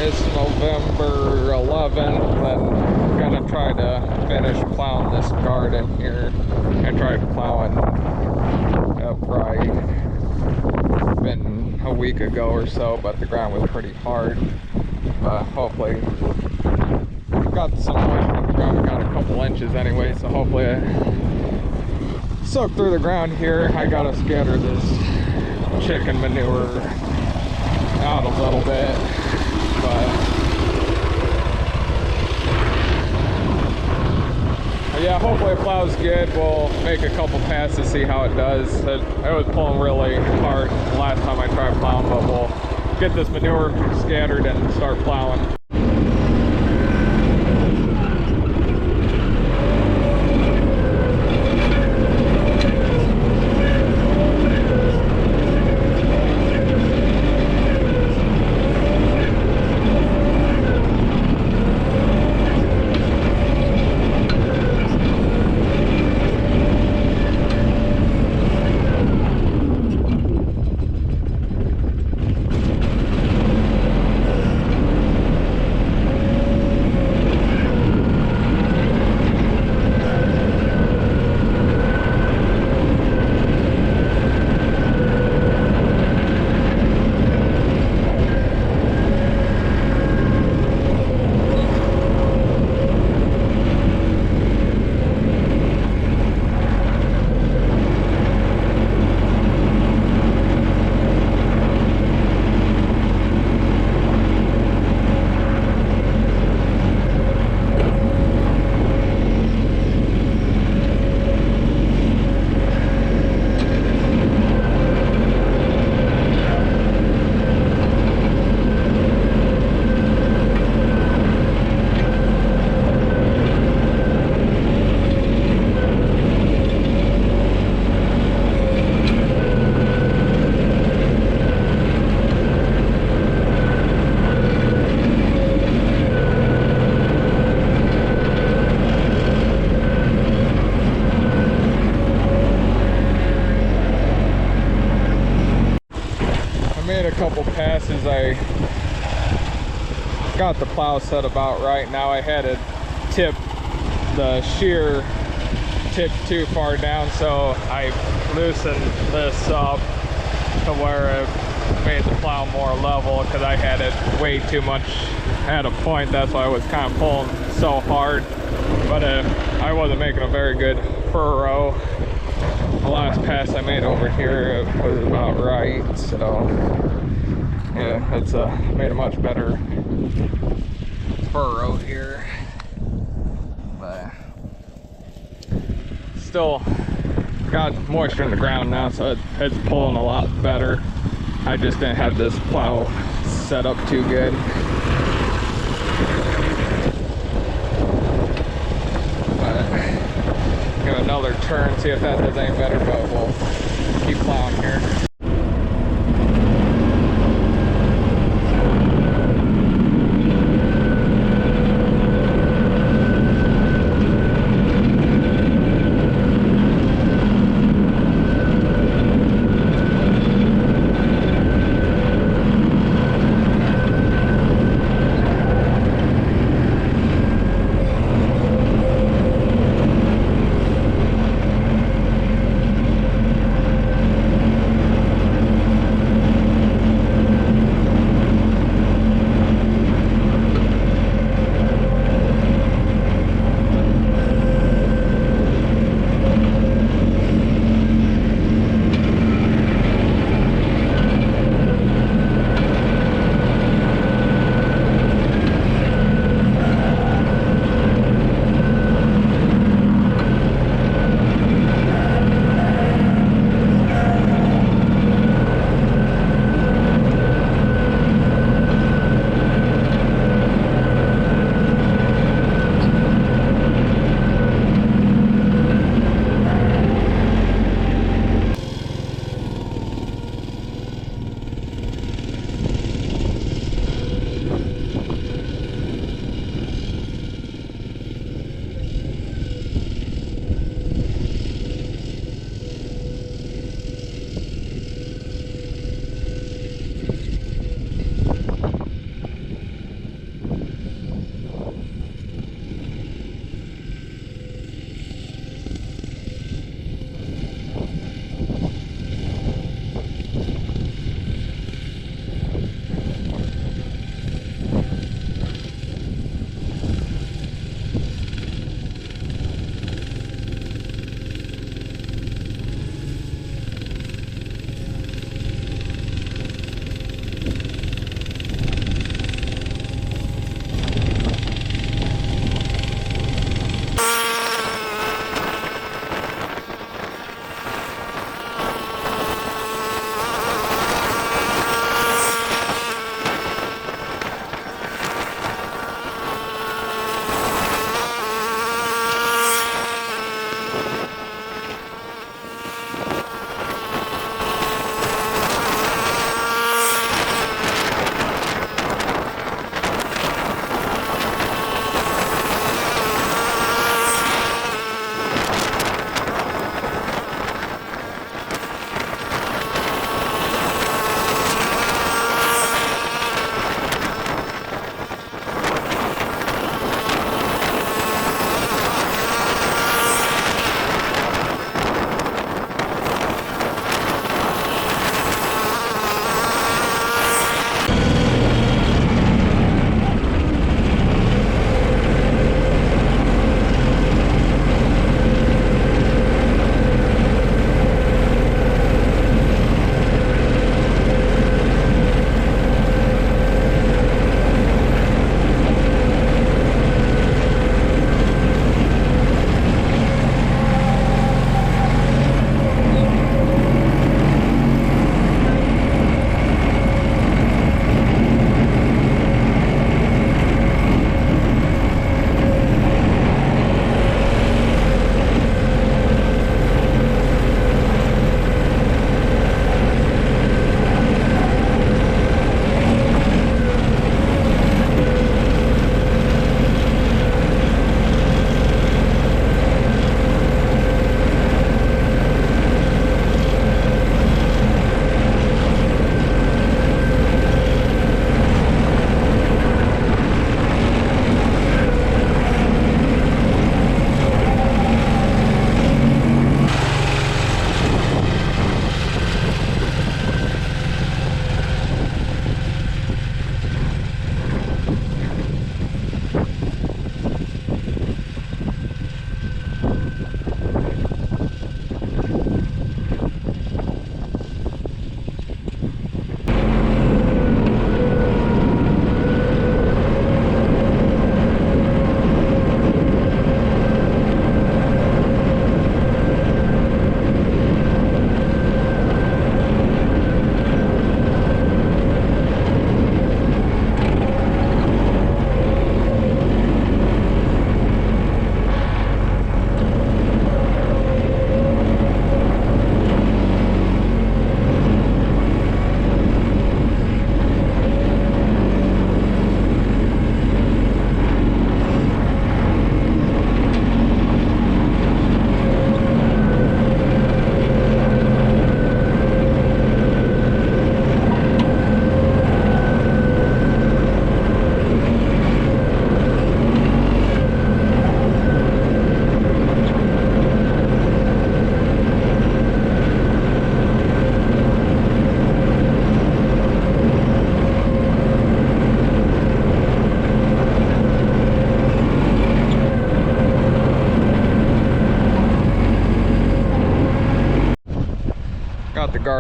It's November 11th, and I'm gonna try to finish plowing this garden here. I tried plowing right. Been a week ago or so, but the ground was pretty hard. But hopefully, got some moisture in the ground. We got a couple inches anyway, so hopefully I soak through the ground here. I gotta scatter this chicken manure out a little bit, but yeah, hopefully it plows good. We'll make a couple passes, see how it does. It was pulling really hard the last time I tried plowing, but we'll get this manure scattered and start plowing. Couple passes. I got the plow set about right. Now I had it tip, the shear tipped too far down, so I loosened this up to where it made the plow more level, because I had it way too much at a point. That's why I was kind of pulling so hard, but I wasn't making a very good furrow. The last pass I made over here was about right, so yeah, it's made a much better furrow here, but still got moisture in the ground now, so it's pulling a lot better. I just didn't have this plow set up too good. But give it another turn, see if that does any better, but we'll keep plowing here.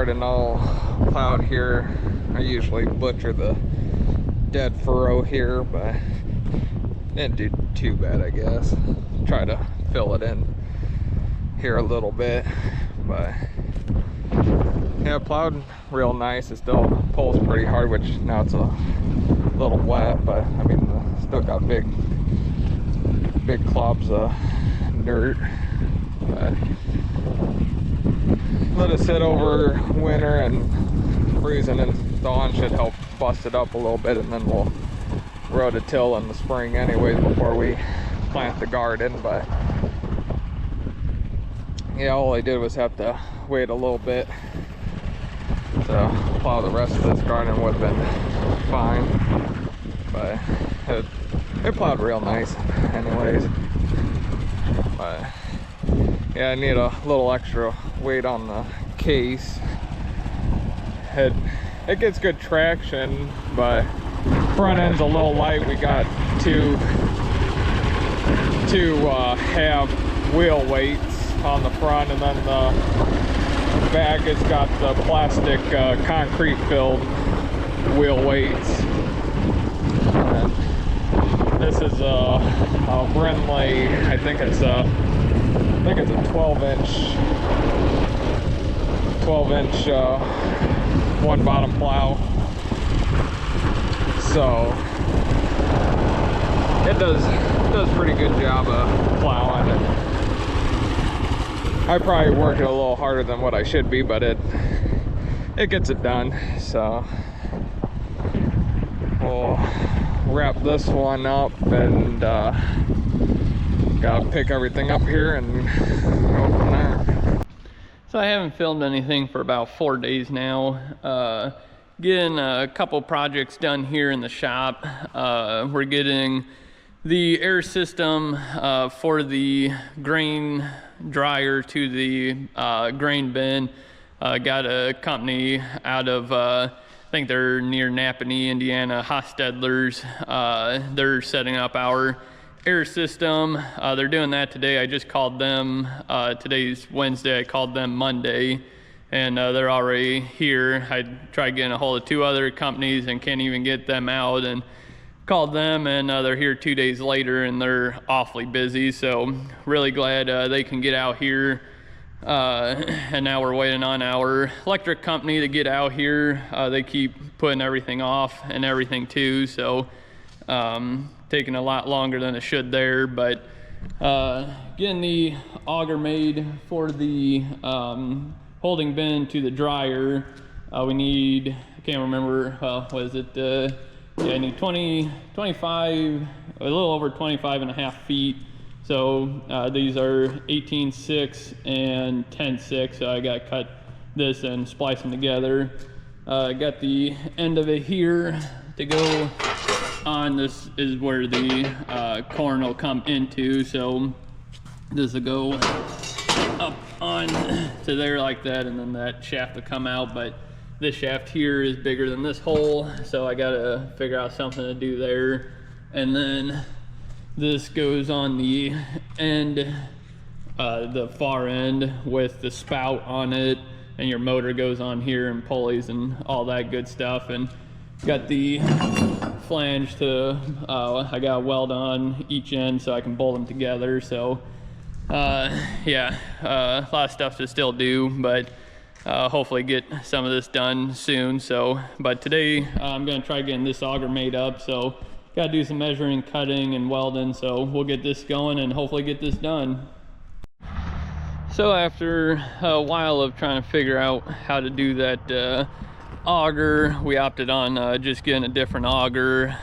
garden all plowed here. I usually butcher the dead furrow here, but didn't do too bad, I guess. Try to fill it in here a little bit, but yeah, plowed real nice. It still pulls pretty hard, which now it's a little wet, but I mean, still got big clobs of dirt. But let it sit over winter, and freezing and thawing should help bust it up a little bit, and then we'll rototill in the spring anyways before we plant the garden. But yeah, all I did was have to wait a little bit to plow the rest of this garden. Would have been fine, but it plowed real nice anyways. But yeah, I need a little extra weight on the case. It gets good traction, but front end's a little light. We got two half wheel weights on the front, and then the back has got the plastic concrete filled wheel weights. And this is a Brindley, I think it's a 12 inch one bottom plow. So it does pretty good job of plowing. I probably work it a little harder than what I should be, but it gets it done. So we'll wrap this one up, and gotta pick everything up here and go from there. So I haven't filmed anything for about 4 days now. Getting a couple projects done here in the shop. We're getting the air system for the grain dryer to the grain bin. Got a company out of I think they're near Napanee, Indiana, Hostetler's. They're setting up our air system. They're doing that today. I just called them. Today's Wednesday. I called them Monday, and they're already here. I tried getting a hold of 2 other companies and can't even get them out, and called them, and they're here 2 days later, and they're awfully busy. So really glad they can get out here. And now we're waiting on our electric company to get out here. They keep putting everything off and everything too, so taking a lot longer than it should there. But getting the auger made for the holding bin to the dryer. We need, I can't remember, what is it? Yeah, I need 25, a little over 25 and a half feet. So these are 18/6 and 10/6. So I got to cut this and splice them together. Got the end of it here to go on. This is where the corn will come into. So this will go up on to there like that, and then that shaft will come out. But this shaft here is bigger than this hole, so I got to figure out something to do there. And then this goes on the end, the far end with the spout on it, and your motor goes on here and pulleys and all that good stuff. And got the flange to, I got a weld on each end so I can bolt them together. So yeah, a lot of stuff to still do, but hopefully get some of this done soon. So, but today I'm gonna try getting this auger made up. So got to do some measuring, cutting, and welding, so we'll get this going and hopefully get this done. So after a while of trying to figure out how to do that auger, we opted on just getting a different auger.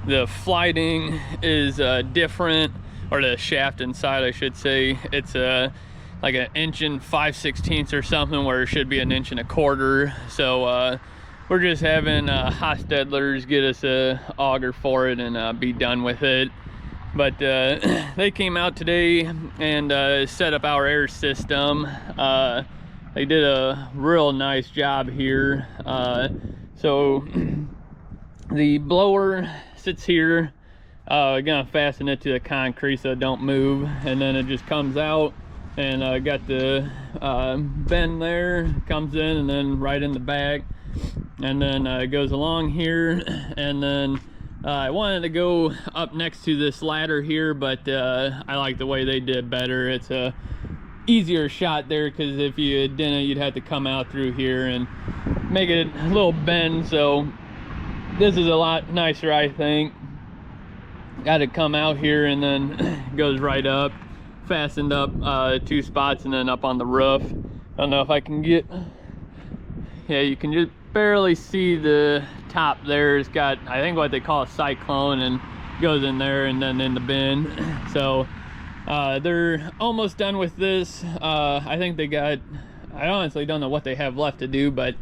The flighting is different, or the shaft inside I should say. It's like an 1 5/16 or something, where it should be 1 1/4. So we're just having Hostetler's get us a auger for it and be done with it. But they came out today and set up our air system. They did a real nice job here. So the blower sits here. Gonna fasten it to the concrete so it don't move, and then it just comes out and got the bend there, comes in and then right in the back, and then it goes along here, and then I wanted to go up next to this ladder here, but I like the way they did better. It's a easier shot there, because if you didn't, you'd have to come out through here and make it a little bend. So this is a lot nicer, I think. Got to come out here and then goes right up, fastened up 2 spots, and then up on the roof. I don't know if I can get, yeah, you can just barely see the top there. It's got, I think, what they call a cyclone, and goes in there and then in the bin. So they're almost done with this. I think they got, I honestly don't know what they have left to do, but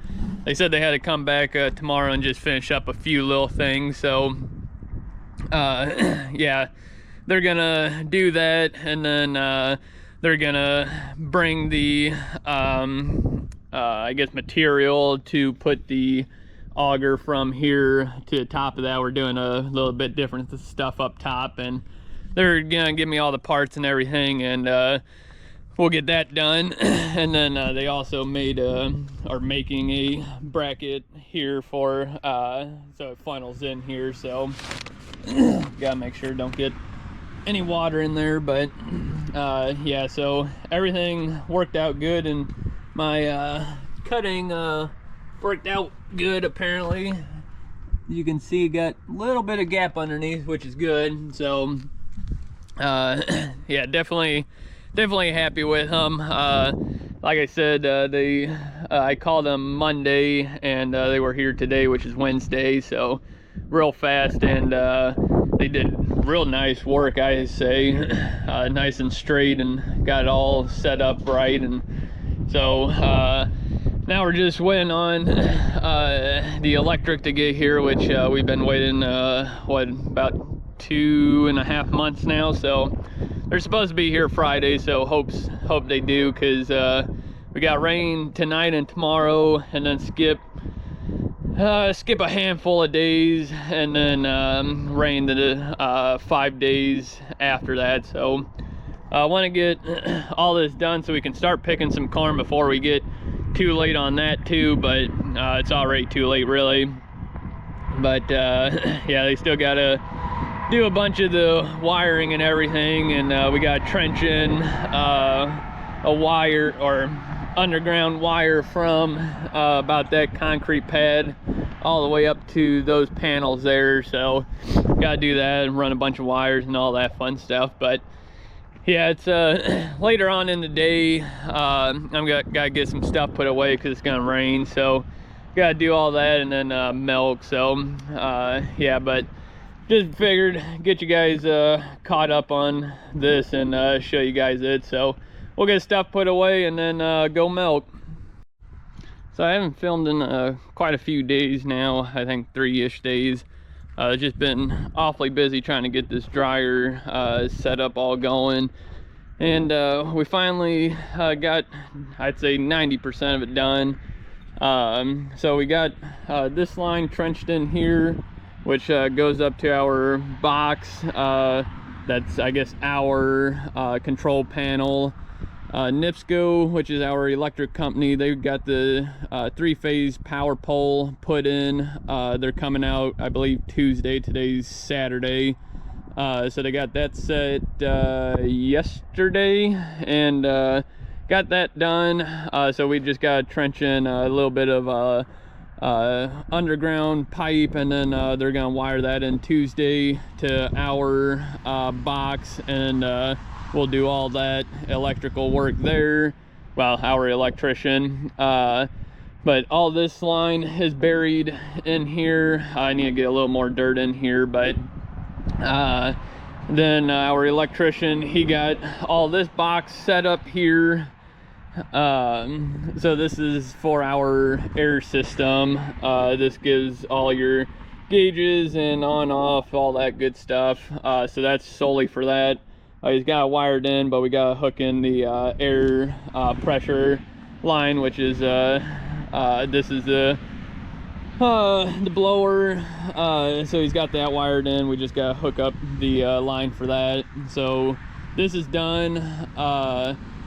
they said they had to come back tomorrow and just finish up a few little things. So yeah, they're gonna do that, and then they're gonna bring the I guess material to put the auger from here to the top of that. We're doing a little bit different stuff up top, and they're gonna give me all the parts and everything, and we'll get that done. And then they also made are making a bracket here for so it funnels in here, so gotta make sure don't get any water in there. But yeah, so everything worked out good, and my cutting worked out good. Apparently, you can see got a little bit of gap underneath, which is good. So yeah, definitely happy with them. Like I said, I called them Monday, and they were here today, which is Wednesday, so real fast, and they did real nice work, I say. Nice and straight, and got it all set up right. And so now we're just waiting on the electric to get here, which we've been waiting what, about 2.5 months now. So they're supposed to be here Friday, so hope they do, because we got rain tonight and tomorrow, and then skip a handful of days, and then rain the 5 days after that. So I want to get all this done so we can start picking some corn before we get too late on that too, but it's already too late, really. But yeah, they still gotta do a bunch of the wiring and everything, and we got trench in a wire, or underground wire, from about that concrete pad all the way up to those panels there. So gotta do that and run a bunch of wires and all that fun stuff. But yeah, it's later on in the day. I'm gotta get some stuff put away because it's gonna rain, so gotta do all that, and then milk. So yeah, but just figured get you guys caught up on this and show you guys it. So we'll get stuff put away and then go milk. So I haven't filmed in quite a few days now, I think 3-ish days. Just been awfully busy trying to get this dryer set up, all going. And we finally got, I'd say, 90% of it done. So we got this line trenched in here, which goes up to our box. That's, I guess, our control panel. NIPSCO, which is our electric company, they've got the 3-phase power pole put in. They're coming out, I believe, Tuesday. Today's Saturday. So they got that set yesterday, and got that done. So we just got to trench in a little bit of underground pipe, and then they're gonna wire that in Tuesday to our box, and we'll do all that electrical work there. Well, our electrician. But all this line is buried in here. I need to get a little more dirt in here, but then our electrician, he got all this box set up here. So this is for our air system. This gives all your gauges and on off, all that good stuff. So that's solely for that. He's got it wired in, but we got to hook in the air pressure line, which is this is the blower. So he's got that wired in. We just got to hook up the line for that. So this is done.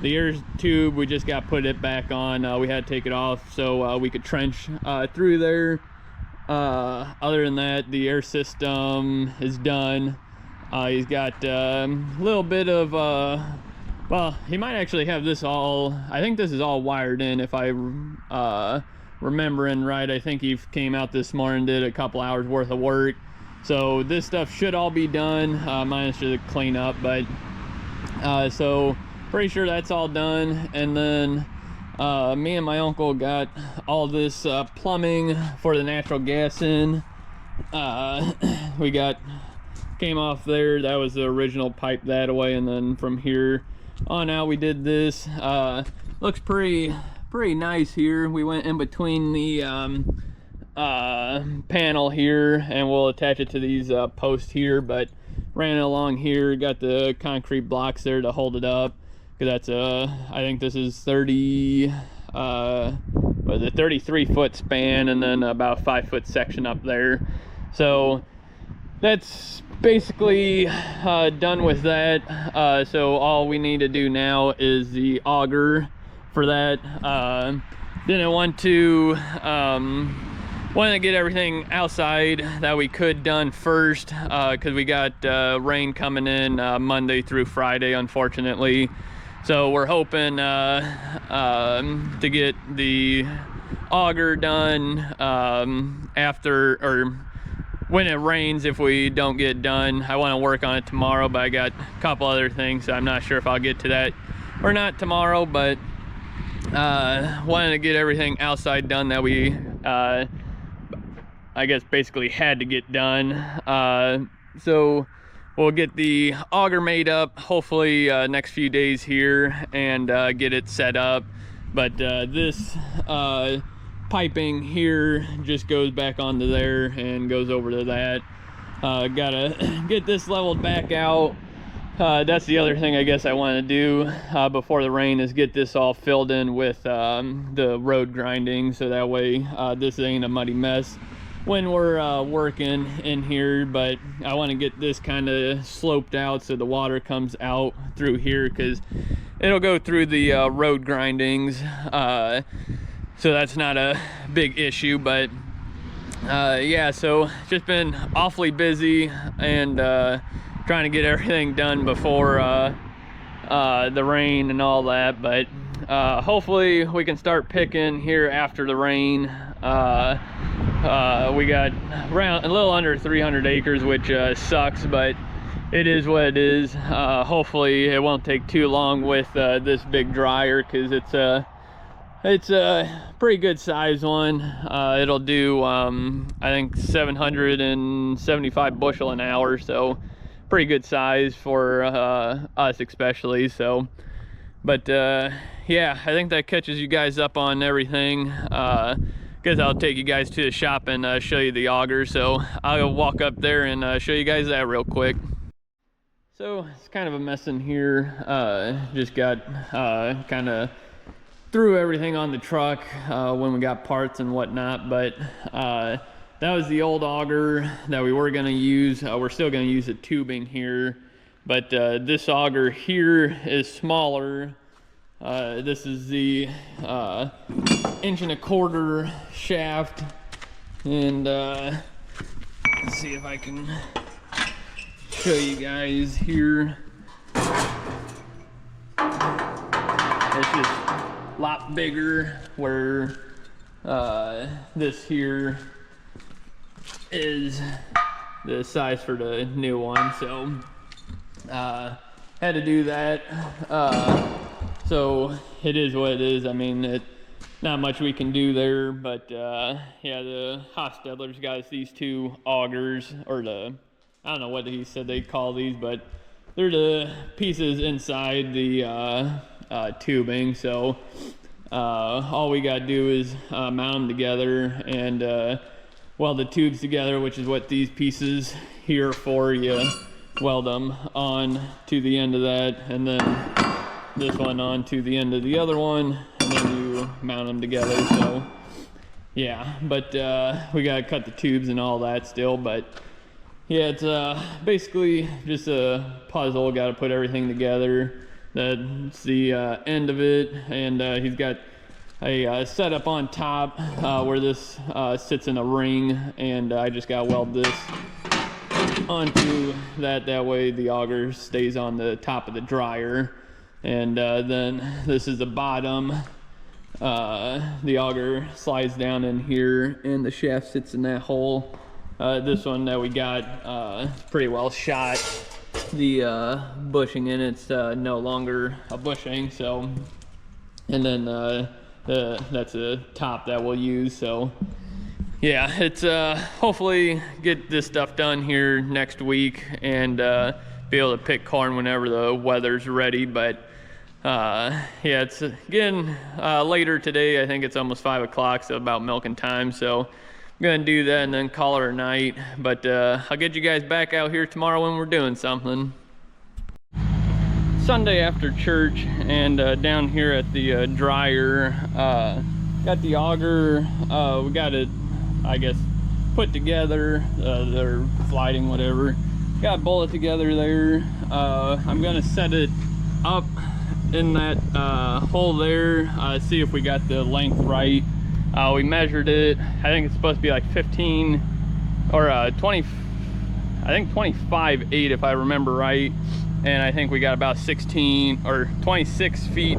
the air tube, we just got put it back on. We had to take it off so we could trench through there. Other than that, the air system is done. He's got a little bit of well, he might actually have this all, I think this is all wired in if I remembering right. I think he came out this morning, did a couple hours worth of work, so this stuff should all be done, minus the cleanup. But so pretty sure that's all done. And then me and my uncle got all this plumbing for the natural gas in. We came off there, that was the original pipe that way, and then from here on out we did this. Looks pretty nice here. We went in between the panel here, and we'll attach it to these posts here, but ran it along here, got the concrete blocks there to hold it up, because that's I think this is 33 foot span, and then about 5 foot section up there. So that's basically done with that. So all we need to do now is the auger for that. Didn't want to get everything outside that we could done first, because we got rain coming in Monday through Friday, unfortunately. So we're hoping to get the auger done after, or when it rains. If we don't get done, I want to work on it tomorrow, but I got a couple other things, so I'm not sure if I'll get to that or not tomorrow. But wanted to get everything outside done that we I guess basically had to get done. So we'll get the auger made up hopefully next few days here, and get it set up. But this piping here just goes back onto there and goes over to that. Gotta get this leveled back out. That's the other thing I guess I want to do before the rain, is get this all filled in with the road grinding, so that way this ain't a muddy mess when we're working in here. But I want to get this kind of sloped out so the water comes out through here, because it'll go through the road grindings, so that's not a big issue. But yeah, so just been awfully busy, and trying to get everything done before the rain and all that. But hopefully we can start picking here after the rain. We got around a little under 300 acres, which sucks, but it is what it is. Hopefully it won't take too long with this big dryer, because it's a pretty good size one. It'll do I think 775 bushel an hour, so pretty good size for us especially. So but yeah, I think that catches you guys up on everything. Guess I'll take you guys to the shop and show you the auger. So I'll walk up there and show you guys that real quick. So it's kind of a mess in here. Just got kind of threw everything on the truck when we got parts and whatnot. But that was the old auger that we were going to use. We're still going to use the tubing here, but this auger here is smaller. This is the 1.25 inch shaft, and let's see if I can show you guys here. It's just a lot bigger, where this here is the size for the new one. So had to do that. So it is what it is. I mean, not much we can do there. But yeah, the Hostetler's got us these two augers, or I don't know what he said they call these, but they're the pieces inside the tubing. So all we got to do is mount them together and weld the tubes together, which is what these pieces here are for. You weld them on to the end of that, and then this one on to the end of the other one, and then you mount them together. So yeah, but we gotta cut the tubes and all that still. But yeah, it's basically just a puzzle. Got to put everything together. that's the end of it, and he's got a setup on top where this sits in a ring, and I just got to weld this onto that way the auger stays on the top of the dryer. And then this is the bottom. The auger slides down in here and the shaft sits in that hole. This one that we got pretty well shot. The bushing in it's no longer a bushing, so, and then that's a top that we'll use. So yeah, it's hopefully get this stuff done here next week and be able to pick corn whenever the weather's ready. But yeah, it's getting later today. I think it's almost 5 o'clock, so about milking time. So I'm gonna do that and then call it a night. But I'll get you guys back out here tomorrow when we're doing something. Sunday after church, and down here at the dryer, got the auger. We got it, I guess, put together. They're sliding, whatever. Got a bullet together there. I'm gonna set it up in that hole there, see if we got the length right. We measured it. I think it's supposed to be like 15 or 20, I think 25/8 if I remember right. And I think we got about 16 or 26 feet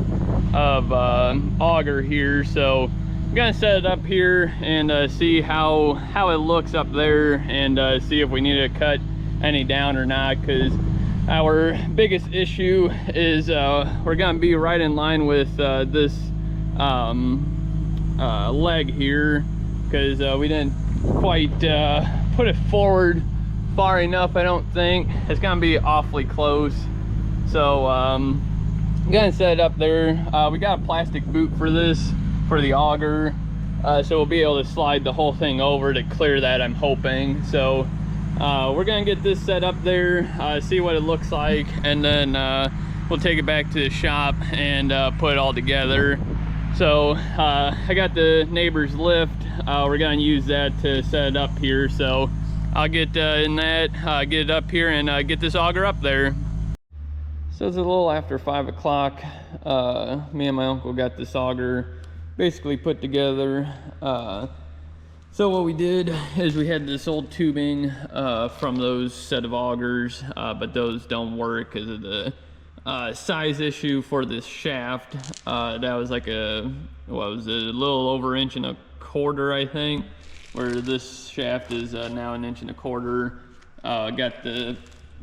of auger here. So I'm gonna set it up here and see how it looks up there, and see if we need to cut any down or not, because our biggest issue is we're gonna be right in line with this leg here, because we didn't quite put it forward far enough. I don't think it's gonna be awfully close. So I'm gonna set it up there. We got a plastic boot for this, for the auger, so we'll be able to slide the whole thing over to clear that, I'm hoping. So we're gonna get this set up there, see what it looks like, and then we'll take it back to the shop and put it all together. So I got the neighbor's lift. We're gonna use that to set it up here. So I'll get in that, get it up here, and get this auger up there. So it's a little after 5 o'clock. Me and my uncle got this auger basically put together. So what we did is we had this old tubing from those set of augers, but those don't work because of the size issue for this shaft. That was like a little over 1.25 inches, I think, where this shaft is now 1.25 inches. Got the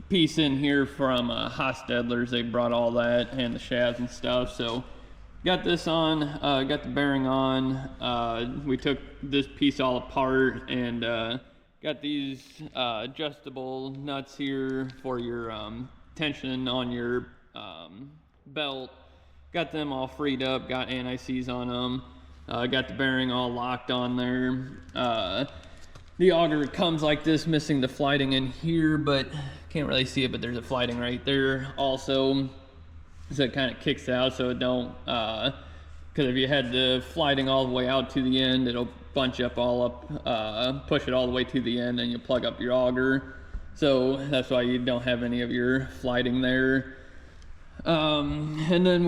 piece in here from Hostetler's. They brought all that and the shaft and stuff. So got this on, got the bearing on. We took this piece all apart and got these adjustable nuts here for your tension on your belt. Got them all freed up, got anti-seize on them. Got the bearing all locked on there. The auger comes like this, missing the flighting in here, but can't really see it, but there's a flighting right there also. So it kind of kicks out so it don't, because if you had the flighting all the way out to the end, it'll bunch up all up, push it all the way to the end, and you plug up your auger. So that's why you don't have any of your flighting there. And then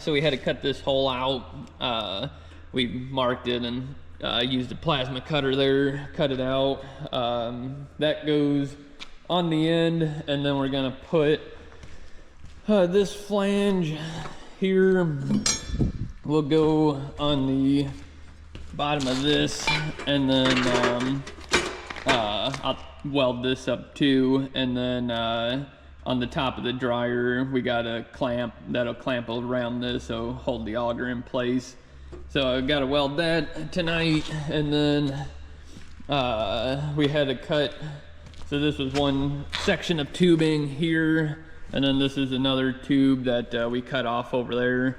so we had to cut this hole out. We marked it and used a plasma cutter there, cut it out. That goes on the end, and then we're gonna put this flange here will go on the bottom of this, and then I'll weld this up too, and then on the top of the dryer we got a clamp that'll clamp around this, so hold the auger in place. So I gotta weld that tonight, and then we had to cut. So this was one section of tubing here, and then this is another tube that we cut off over there.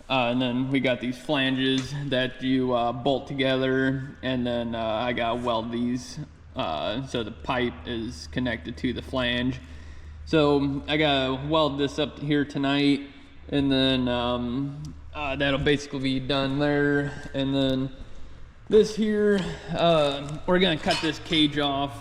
And then we got these flanges that you bolt together, and then I gotta weld these so the pipe is connected to the flange. So I gotta weld this up here tonight, and then that'll basically be done there. And then this here, we're gonna cut this cage off.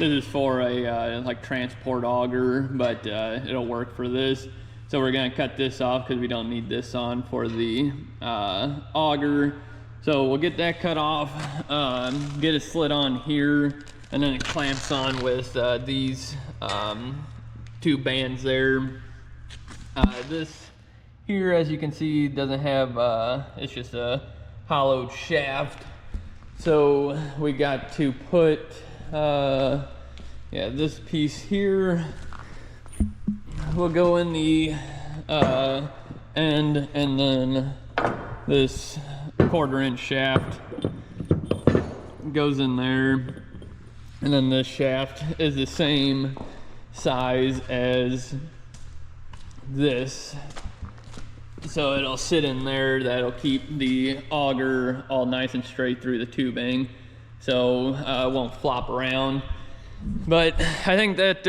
This is for a like transport auger, but it'll work for this. So we're gonna cut this off because we don't need this on for the auger. So we'll get that cut off, get it slid on here, and then it clamps on with these two bands there. This here, as you can see, doesn't have, it's just a hollowed shaft. So we got to put, yeah, this piece here will go in the end, and then this 1/4-inch shaft goes in there, and then this shaft is the same size as this, so it'll sit in there. That'll keep the auger all nice and straight through the tubing, so it won't flop around. But I think that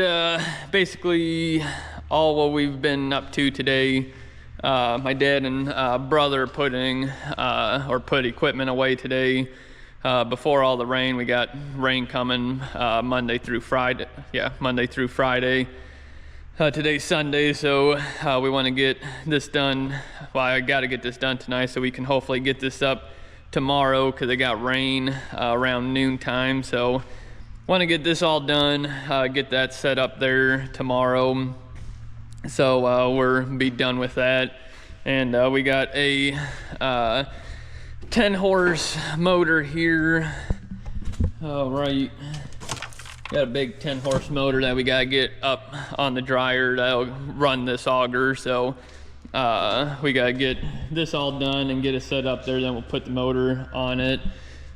basically all what we've been up to today. My dad and brother put equipment away today before all the rain. We got rain coming Monday through Friday. Yeah, Monday through Friday. Today's Sunday, so we want to get this done. Well, I got to get this done tonight so we can hopefully get this up tomorrow, because it got rain around noontime. So want to get this all done, get that set up there tomorrow. So we're be done with that. And we got a 10-horse motor here. All right. Got a big 10-horse motor that we gotta get up on the dryer that'll run this auger. So we gotta get this all done and get it set up there, then we'll put the motor on it.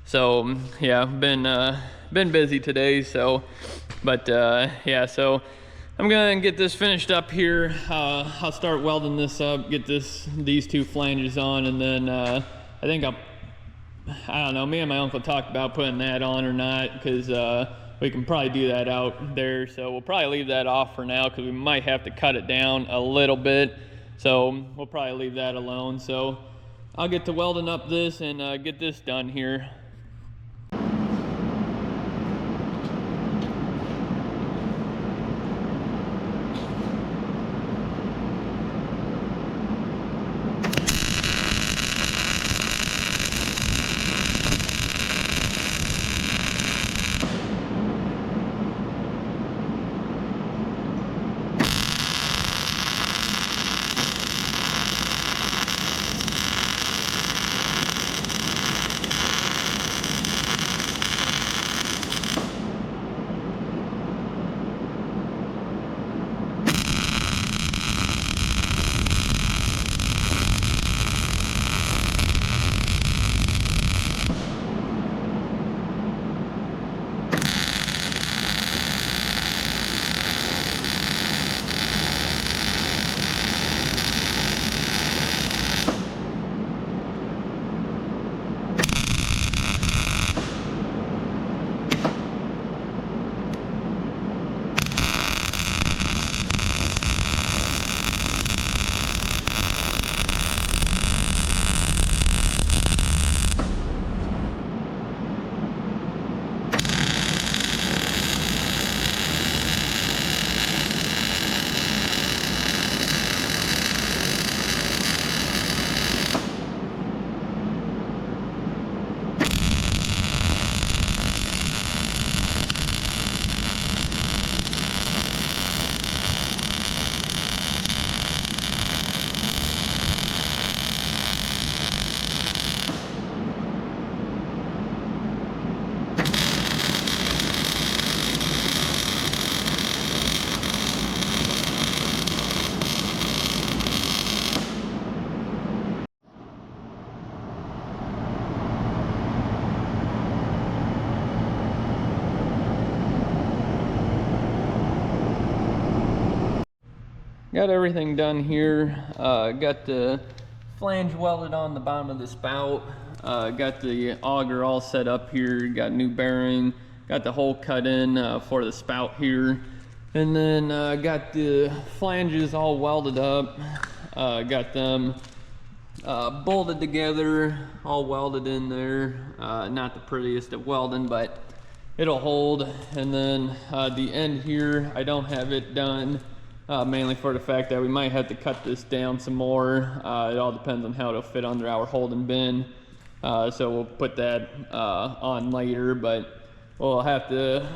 So yeah, been busy today. So, but yeah, so I'm gonna get this finished up here. I'll start welding this up, get these two flanges on, and then I think I don't know, me and my uncle talked about putting that on or not, because we can probably do that out there. So we'll probably leave that off for now, because we might have to cut it down a little bit. So we'll probably leave that alone. So I'll get to welding up this and get this done here. Got everything done here. Got the flange welded on the bottom of the spout. Got the auger all set up here. Got new bearing. Got the hole cut in for the spout here. And then got the flanges all welded up. Got them bolted together, all welded in there. Not the prettiest at welding, but it'll hold. And then the end here, I don't have it done, mainly for the fact that we might have to cut this down some more. It all depends on how it'll fit under our holding bin. So we'll put that on later, but we'll have to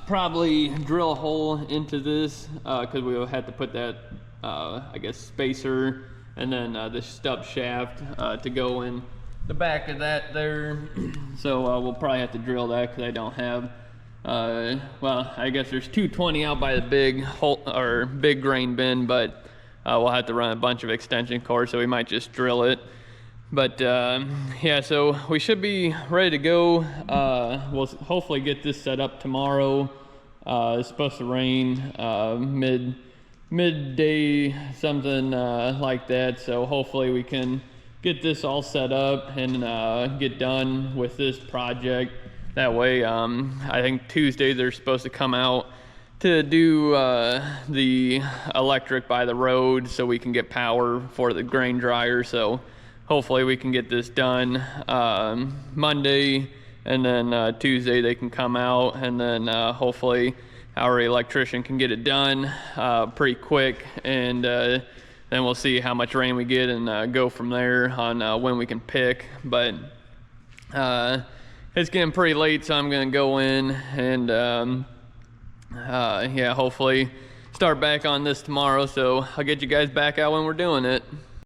probably drill a hole into this because we will have to put that, I guess, spacer and then this stub shaft to go in the back of that there. So we'll probably have to drill that because I don't have, well, I guess there's 220 out by the big hole or big grain bin, but we'll have to run a bunch of extension cords, so we might just drill it. But yeah, so we should be ready to go. We'll hopefully get this set up tomorrow. It's supposed to rain midday, something like that. So hopefully we can get this all set up and get done with this project. That way, I think Tuesday they're supposed to come out to do the electric by the road so we can get power for the grain dryer. So hopefully we can get this done Monday, and then Tuesday they can come out, and then hopefully our electrician can get it done pretty quick, and then we'll see how much rain we get and go from there on when we can pick. But it's getting pretty late, so I'm gonna go in and yeah, hopefully start back on this tomorrow. So I'll get you guys back out when we're doing it.